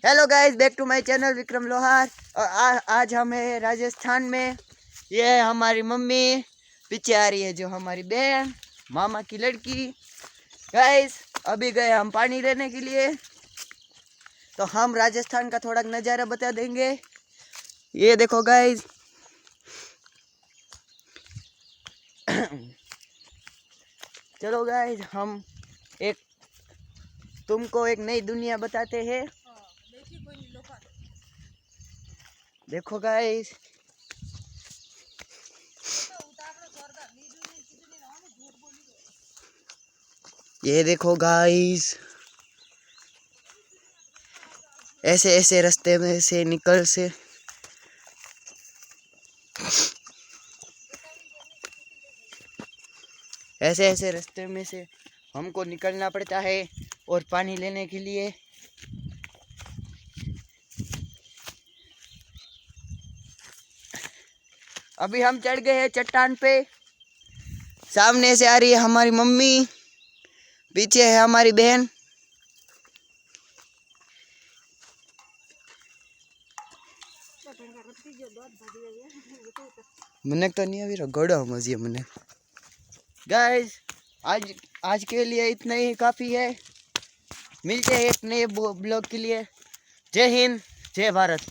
Hello guys, back to my channel Vikram Lohar. और आज हम हैं राजस्थान में। ये है हमारी मम्मी, पीछे आ रही है जो हमारी बहन, मामा की लड़की। गाइस अभी गए हम पानी लेने के लिए, तो हम राजस्थान का थोड़ा नज़ारा बता देंगे। ये देखो गाइस, चलो गाइस हम तुमको एक नई दुनिया बताते हैं। देखो गाइस, ये देखो गाइस, ऐसे ऐसे रास्ते में से निकल से ऐसे ऐसे रास्ते में से हमको निकलना पड़ता है और पानी लेने के लिए। अभी हम चढ़ गए हैं चट्टान पे। सामने से आ रही है हमारी मम्मी, पीछे है हमारी बहन। मने तो नहीं अभी घोड़ा मजी मने। गाइस आज के लिए इतना ही काफ़ी है। मिलते हैं एक नए ब्लॉग के लिए। जय हिंद, जय भारत।